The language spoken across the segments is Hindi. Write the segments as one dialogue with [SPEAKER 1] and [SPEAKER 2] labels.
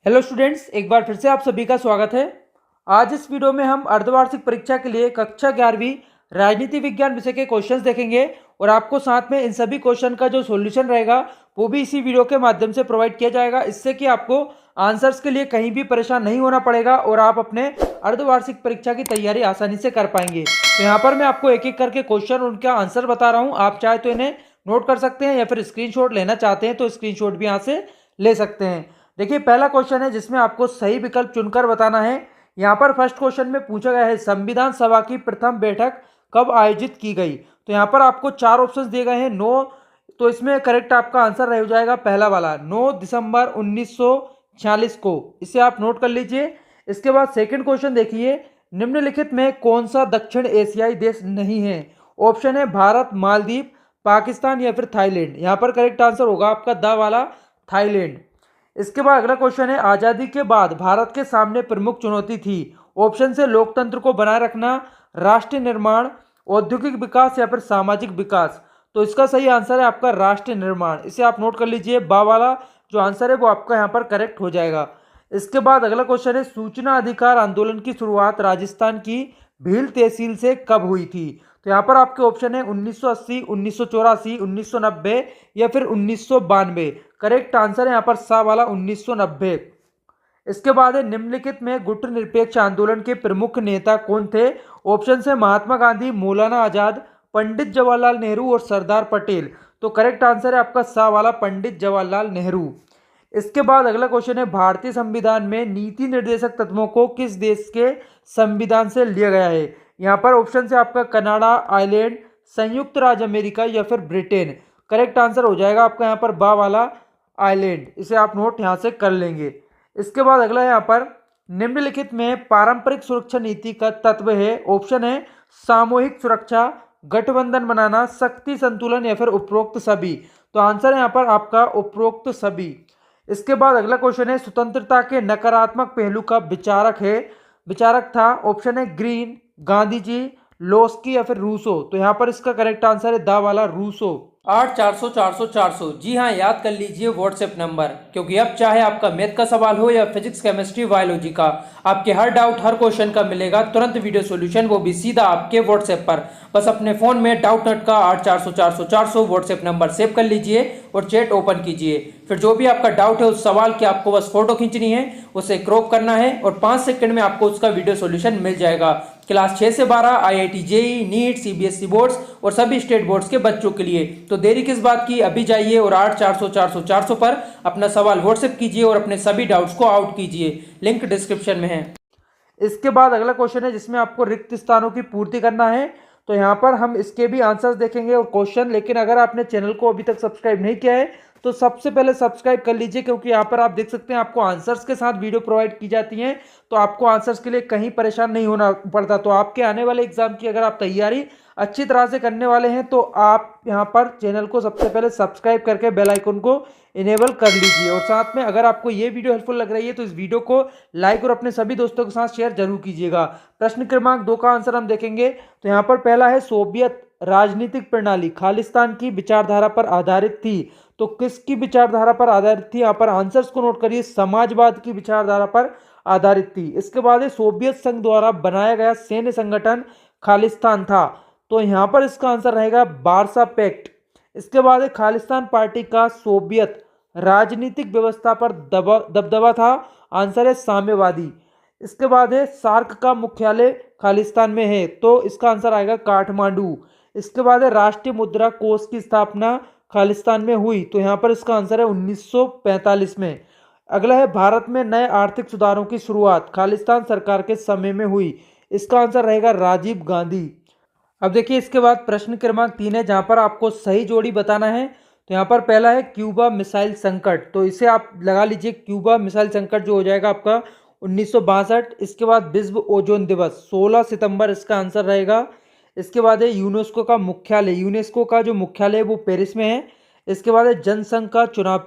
[SPEAKER 1] हेलो स्टूडेंट्स, एक बार फिर से आप सभी का स्वागत है। आज इस वीडियो में हम अर्धवार्षिक परीक्षा के लिए कक्षा 11वीं राजनीति विज्ञान विषय के क्वेश्चंस देखेंगे और आपको साथ में इन सभी क्वेश्चन का जो सॉल्यूशन रहेगा वो भी इसी वीडियो के माध्यम से प्रोवाइड किया जाएगा। इससे कि आपको आंसर्स के लिए कहीं भी परेशान नहीं होना पड़ेगा और आप अपने अर्धवार्षिक परीक्षा की तैयारी आसानी से कर पाएंगे। तो यहाँ पर मैं आपको एक एक करके क्वेश्चन उनका आंसर बता रहा हूँ। आप चाहे तो इन्हें नोट कर सकते हैं या फिर स्क्रीनशॉट लेना चाहते हैं तो स्क्रीनशॉट भी यहाँ से ले सकते हैं। देखिए, पहला क्वेश्चन है जिसमें आपको सही विकल्प चुनकर बताना है। यहाँ पर फर्स्ट क्वेश्चन में पूछा गया है संविधान सभा की प्रथम बैठक कब आयोजित की गई। तो यहाँ पर आपको चार ऑप्शंस दिए गए हैं। तो इसमें करेक्ट आपका आंसर रह जाएगा पहला वाला 9 दिसंबर 1946 को। इसे आप नोट कर लीजिए। इसके बाद सेकंड क्वेश्चन देखिए, निम्नलिखित में कौन सा दक्षिण एशियाई देश नहीं है। ऑप्शन है भारत, मालदीव, पाकिस्तान या फिर थाईलैंड। यहाँ पर करेक्ट आंसर होगा आपका द वाला थाईलैंड। इसके बाद अगला क्वेश्चन है आज़ादी के बाद भारत के सामने प्रमुख चुनौती थी। ऑप्शन से लोकतंत्र को बनाए रखना, राष्ट्रीय निर्माण, औद्योगिक विकास या फिर सामाजिक विकास। तो इसका सही आंसर है आपका राष्ट्रीय निर्माण। इसे आप नोट कर लीजिए। बा वाला जो आंसर है वो आपका यहाँ पर करेक्ट हो जाएगा। इसके बाद अगला क्वेश्चन है सूचना अधिकार आंदोलन की शुरुआत राजस्थान की भील तहसील से कब हुई थी। तो यहाँ पर आपके ऑप्शन है 1980, 1984, 1990 या फिर 1992। करेक्ट आंसर है यहाँ पर सा वाला 1990। इसके बाद है निम्नलिखित में गुट निरपेक्ष आंदोलन के प्रमुख नेता कौन थे। ऑप्शन है महात्मा गांधी, मौलाना आजाद, पंडित जवाहरलाल नेहरू और सरदार पटेल। तो करेक्ट आंसर है आपका सा वाला पंडित जवाहरलाल नेहरू। इसके बाद अगला क्वेश्चन है भारतीय संविधान में नीति निर्देशक तत्वों को किस देश के संविधान से लिया गया है। यहाँ पर ऑप्शन है आपका कनाडा, आयरलैंड, संयुक्त राज्य अमेरिका या फिर ब्रिटेन। करेक्ट आंसर हो जाएगा आपका यहाँ पर बा वाला आयरलैंड। इसे आप नोट यहाँ से कर लेंगे। इसके बाद अगला यहाँ पर निम्नलिखित में पारंपरिक सुरक्षा नीति का तत्व है। ऑप्शन है सामूहिक सुरक्षा, गठबंधन बनाना, शक्ति संतुलन या फिर उपरोक्त सभी। तो आंसर है यहाँ पर आपका उपरोक्त सभी। इसके बाद अगला क्वेश्चन है स्वतंत्रता के नकारात्मक पहलू का विचारक था। ऑप्शन है ग्रीन, गांधी जी, लोस्की या फिर रूसो। तो यहाँ पर इसका करेक्ट आंसर है दा वाला रूसो। 8 400 400 400। जी हाँ, याद कर लीजिए व्हाट्सएप नंबर, क्योंकि अब चाहे आपका मैथ का सवाल हो या फिजिक्स, केमिस्ट्री, बायोलॉजी का, आपके हर डाउट हर क्वेश्चन का मिलेगा तुरंत वीडियो सॉल्यूशन, वो भी सीधा आपके व्हाट्सएप पर। बस अपने फोन में डाउट नट का 8 400 400 400 व्हाट्सएप नंबर सेव कर लीजिए और चैट ओपन कीजिए। फिर जो भी आपका डाउट है उस सवाल की आपको बस फोटो खींचनी है, उसे क्रॉप करना है और 5 सेकंड में आपको उसका वीडियो सॉल्यूशन मिल जाएगा। क्लास 6 से 12 IIT JEE, NEET, CBSE boards और सभी स्टेट बोर्ड्स के बच्चों के लिए। तो देरी किस बात की, अभी जाइए और 8 400 400 400 पर अपना सवाल व्हाट्सएप कीजिए और अपने सभी डाउट्स को आउट कीजिए। लिंक डिस्क्रिप्शन में है। इसके बाद अगला क्वेश्चन है जिसमें आपको रिक्त स्थानों की पूर्ति करना है। तो यहाँ पर हम इसके भी आंसर्स देखेंगे और क्वेश्चन। लेकिन अगर आपने चैनल को अभी तक सब्सक्राइब नहीं किया है तो सबसे पहले सब्सक्राइब कर लीजिए, क्योंकि यहाँ पर आप देख सकते हैं आपको आंसर्स के साथ वीडियो प्रोवाइड की जाती हैं। तो आपको आंसर्स के लिए कहीं परेशान नहीं होना पड़ता। तो आपके आने वाले एग्जाम की अगर आप तैयारी अच्छी तरह से करने वाले हैं तो आप यहाँ पर चैनल को सबसे पहले सब्सक्राइब करके बेल आइकन को इनेबल कर लीजिए। और साथ में अगर आपको ये वीडियो हेल्पफुल लग रही है तो इस वीडियो को लाइक और अपने सभी दोस्तों के साथ शेयर जरूर कीजिएगा। प्रश्न क्रमांक 2 का आंसर हम देखेंगे। तो यहाँ पर पहला है सोवियत राजनीतिक प्रणाली खालिस्तान की विचारधारा पर आधारित थी। तो किसकी विचारधारा पर आधारित थी। यहाँ पर आंसर्स को नोट करिए, समाजवाद की विचारधारा पर आधारित थी। इसके बाद है सोवियत संघ द्वारा बनाया गया सैन्य संगठन खालिस्तान था। तो यहाँ पर इसका आंसर रहेगा वार्सा पैक्ट। इसके बाद है खालिस्तान पार्टी का सोवियत राजनीतिक व्यवस्था पर दबदबा था। आंसर है साम्यवादी। इसके बाद है सार्क का मुख्यालय खालिस्तान में है। तो इसका आंसर आएगा काठमांडू। इसके बाद है राष्ट्रीय मुद्रा कोष की स्थापना खालिस्तान में हुई। तो यहाँ पर इसका आंसर है 1945 में। अगला है भारत में नए आर्थिक सुधारों की शुरुआत खालिस्तान सरकार के समय में हुई। इसका आंसर रहेगा राजीव गांधी। अब देखिए इसके बाद प्रश्न क्रमांक 3 है जहां पर आपको सही जोड़ी बताना है। तो यहाँ पर पहला है क्यूबा मिसाइल संकट। तो इसे आप लगा लीजिए, क्यूबा मिसाइल संकट जो हो जाएगा आपका 1962। इसके बाद विश्व ओजोन दिवस 16 सितंबर इसका आंसर रहेगा। इसके बाद है यूनेस्को का जो मुख्यालय है वो पेरिस में है। इसके बाद है जनसंघ का चुनाव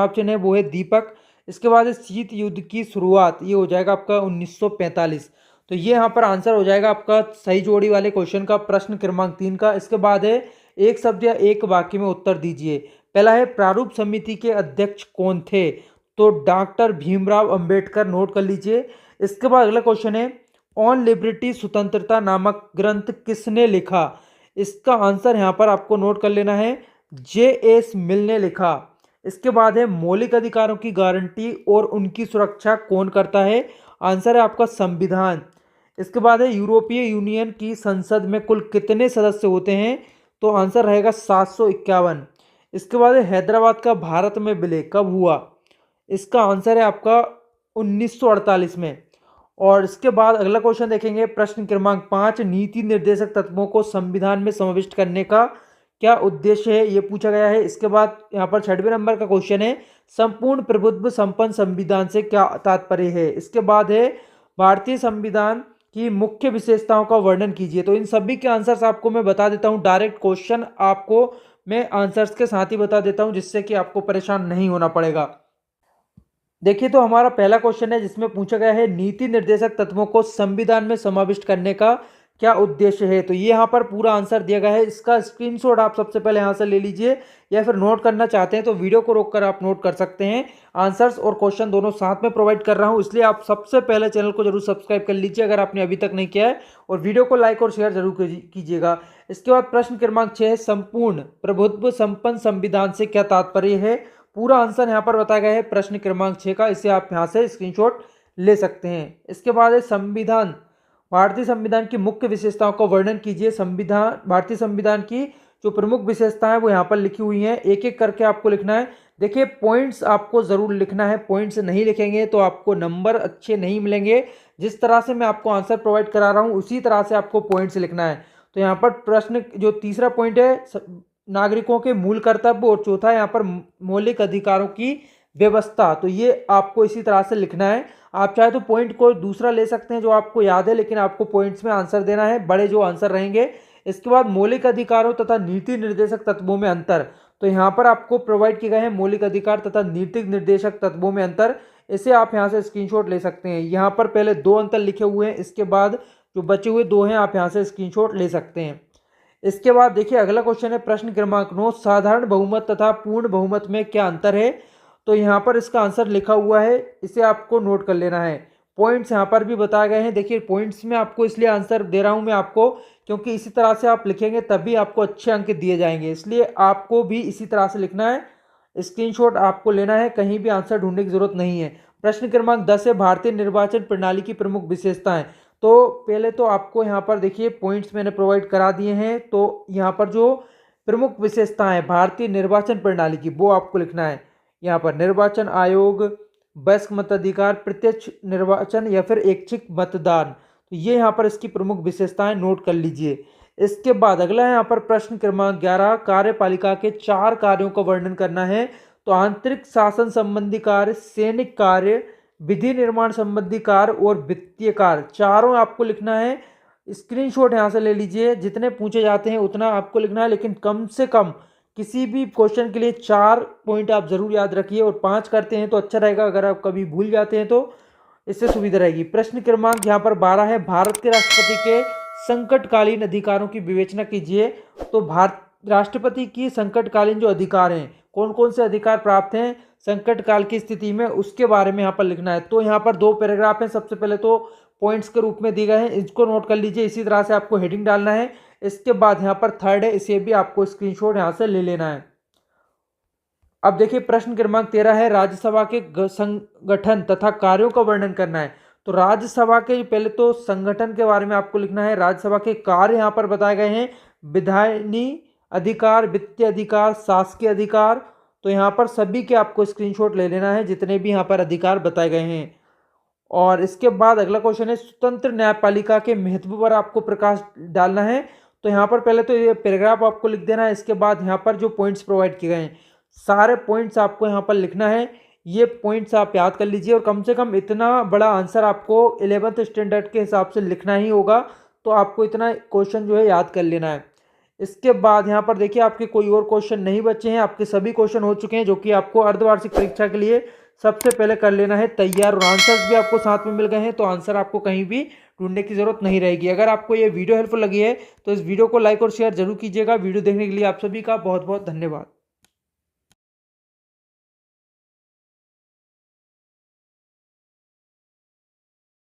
[SPEAKER 1] चिन्ह है वो है दीपक। इसके बाद है शीत युद्ध की शुरुआत, ये हो जाएगा आपका 1945। तो ये यहाँ पर आंसर हो जाएगा आपका सही जोड़ी वाले क्वेश्चन का प्रश्न क्रमांक 3 का। इसके बाद है एक शब्द या एक वाक्य में उत्तर दीजिए। पहला है प्रारूप समिति के अध्यक्ष कौन थे। तो डॉक्टर भीमराव अंबेडकर, नोट कर लीजिए। इसके बाद अगला क्वेश्चन है, ऑन लिबर्टी, स्वतंत्रता नामक ग्रंथ किसने लिखा? इसका आंसर यहाँ पर आपको नोट कर लेना है, J.S. मिल ने लिखा। इसके बाद है, मौलिक अधिकारों की गारंटी और उनकी सुरक्षा कौन करता है? आंसर है आपका संविधान। इसके बाद है, यूरोपीय यूनियन की संसद में कुल कितने सदस्य होते हैं? तो आंसर रहेगा 751। इसके बाद है, हैदराबाद का भारत में विलय कब हुआ? इसका आंसर है आपका 1948 में। और इसके बाद अगला क्वेश्चन देखेंगे, प्रश्न क्रमांक 5, नीति निर्देशक तत्वों को संविधान में समाविष्ट करने का क्या उद्देश्य है? ये पूछा गया है। इसके बाद यहाँ पर 6वें नंबर का क्वेश्चन है, संपूर्ण प्रभुत्व संपन्न संविधान से क्या तात्पर्य है? इसके बाद है, भारतीय संविधान की मुख्य विशेषताओं का वर्णन कीजिए। तो इन सभी के आंसर्स आपको मैं बता देता हूँ, डायरेक्ट क्वेश्चन आपको मैं आंसर्स के साथ ही बता देता हूँ, जिससे कि आपको परेशान नहीं होना पड़ेगा। देखिए, तो हमारा पहला क्वेश्चन है जिसमें पूछा गया है, नीति निर्देशक तत्वों को संविधान में समाविष्ट करने का क्या उद्देश्य है? तो ये यहाँ पर पूरा आंसर दिया गया है। इसका स्क्रीनशॉट आप सबसे पहले यहाँ से ले लीजिए, या फिर नोट करना चाहते हैं तो वीडियो को रोककर आप नोट कर सकते हैं। आंसर्स और क्वेश्चन दोनों साथ में प्रोवाइड कर रहा हूँ, इसलिए आप सबसे पहले चैनल को जरूर सब्सक्राइब कर लीजिए अगर आपने अभी तक नहीं किया है, और वीडियो को लाइक और शेयर जरूर कीजिएगा। इसके बाद प्रश्न क्रमांक 6, संपूर्ण प्रभुत्व संपन्न संविधान से क्या तात्पर्य है? पूरा आंसर यहाँ पर बताया गया है प्रश्न क्रमांक 6 का, इसे आप यहाँ से स्क्रीनशॉट ले सकते हैं। इसके बाद है, संविधान, भारतीय संविधान की मुख्य विशेषताओं का वर्णन कीजिए। भारतीय संविधान की जो प्रमुख विशेषताएं हैं वो यहाँ पर लिखी हुई हैं, एक एक करके आपको लिखना है। देखिए, पॉइंट्स आपको जरूर लिखना है, पॉइंट्स नहीं लिखेंगे तो आपको नंबर अच्छे नहीं मिलेंगे। जिस तरह से मैं आपको आंसर प्रोवाइड करा रहा हूँ उसी तरह से आपको पॉइंट्स लिखना है। तो यहाँ पर प्रश्न जो तीसरा पॉइंट है, नागरिकों के मूल कर्तव्य, और चौथा यहाँ पर मौलिक अधिकारों की व्यवस्था, तो ये आपको इसी तरह से लिखना है। आप चाहे तो पॉइंट को दूसरा ले सकते हैं जो आपको याद है, लेकिन आपको पॉइंट्स में आंसर देना है, बड़े जो आंसर रहेंगे। इसके बाद मौलिक अधिकारों तथा नीति निर्देशक तत्वों में अंतर, तो यहाँ पर आपको प्रोवाइड किए गए हैं मौलिक अधिकार तथा नीति निर्देशक तत्वों में अंतर, इसे आप यहाँ से स्क्रीनशॉट ले सकते हैं। यहाँ पर पहले 2 अंतर लिखे हुए हैं, इसके बाद जो बचे हुए 2 हैं आप यहाँ से स्क्रीनशॉट ले सकते हैं। इसके बाद देखिए, अगला क्वेश्चन है प्रश्न क्रमांक 9, साधारण बहुमत तथा पूर्ण बहुमत में क्या अंतर है? तो यहाँ पर इसका आंसर लिखा हुआ है, इसे आपको नोट कर लेना है। पॉइंट्स यहाँ पर भी बताए गए हैं। देखिए, पॉइंट्स में आपको इसलिए आंसर दे रहा हूँ मैं आपको, क्योंकि इसी तरह से आप लिखेंगे तभी आपको अच्छे अंक दिए जाएंगे, इसलिए आपको भी इसी तरह से लिखना है। स्क्रीनशॉट आपको लेना है, कहीं भी आंसर ढूंढने की जरूरत नहीं है। प्रश्न क्रमांक 10 है, भारतीय निर्वाचन प्रणाली की प्रमुख विशेषताएं। तो पहले तो आपको यहाँ पर देखिए पॉइंट्स मैंने प्रोवाइड करा दिए हैं, तो यहाँ पर जो प्रमुख विशेषताएं भारतीय निर्वाचन प्रणाली की वो आपको लिखना है। यहाँ पर निर्वाचन आयोग, वयस्क मताधिकार, प्रत्यक्ष निर्वाचन या फिर ऐच्छिक मतदान, तो ये यहाँ पर इसकी प्रमुख विशेषताएं नोट कर लीजिए। इसके बाद अगला है यहाँ पर प्रश्न क्रमांक 11, कार्यपालिका के 4 कार्यों का वर्णन करना है। तो आंतरिक शासन संबंधी कार्य, सैनिक कार्य, विधि निर्माण संबंधी कार्य और वित्तीय कार्य, चारों आपको लिखना है। स्क्रीनशॉट यहाँ से ले लीजिए, जितने पूछे जाते हैं उतना आपको लिखना है, लेकिन कम से कम किसी भी क्वेश्चन के लिए 4 पॉइंट आप जरूर याद रखिए, और 5 करते हैं तो अच्छा रहेगा, अगर आप कभी भूल जाते हैं तो इससे सुविधा रहेगी। प्रश्न क्रमांक यहाँ पर 12 है, भारत के राष्ट्रपति के संकटकालीन अधिकारों की विवेचना कीजिए। तो भारत राष्ट्रपति की संकटकालीन जो अधिकार हैं, कौन कौन से अधिकार प्राप्त हैं संकट काल की स्थिति में, उसके बारे में यहाँ पर लिखना है। तो यहाँ पर 2 पैराग्राफ हैं, सबसे पहले तो पॉइंट्स के रूप में दिए गए हैं, इसको नोट कर लीजिए, इसी तरह से आपको हेडिंग डालना है। इसके बाद यहाँ पर 3rd है, इसे भी आपको स्क्रीनशॉट यहाँ से ले लेना है। अब देखिए, प्रश्न क्रमांक 13 है, राज्यसभा के संगठन तथा कार्यों का वर्णन करना है। तो राज्यसभा के पहले तो संगठन के बारे में आपको लिखना है, राज्यसभा के कार्य यहाँ पर बताए गए हैं, विधायनी अधिकार, वित्तीय अधिकार, शासकीय अधिकार, तो यहाँ पर सभी के आपको स्क्रीनशॉट ले लेना है, जितने भी यहाँ पर अधिकार बताए गए हैं। और इसके बाद अगला क्वेश्चन है, स्वतंत्र न्यायपालिका के महत्व पर आपको प्रकाश डालना है। तो यहाँ पर पहले तो ये पैराग्राफ आपको लिख देना है, इसके बाद यहाँ पर जो पॉइंट्स प्रोवाइड किए गए हैं सारे पॉइंट्स आपको यहाँ पर लिखना है। ये पॉइंट्स आप याद कर लीजिए, और कम से कम इतना बड़ा आंसर आपको 11th स्टैंडर्ड के हिसाब से लिखना ही होगा, तो आपको इतना क्वेश्चन जो है याद कर लेना है। इसके बाद यहाँ पर देखिए, आपके कोई और क्वेश्चन नहीं बचे हैं, आपके सभी क्वेश्चन हो चुके हैं, जो कि आपको अर्धवार्षिक परीक्षा के लिए सबसे पहले कर लेना है तैयार, और आंसर्स भी आपको साथ में मिल गए हैं, तो आंसर आपको कहीं भी ढूंढने की जरूरत नहीं रहेगी। अगर आपको ये वीडियो हेल्पफुल लगी है तो इस वीडियो को लाइक और शेयर जरूर कीजिएगा। वीडियो देखने के लिए आप सभी का बहुत बहुत धन्यवाद।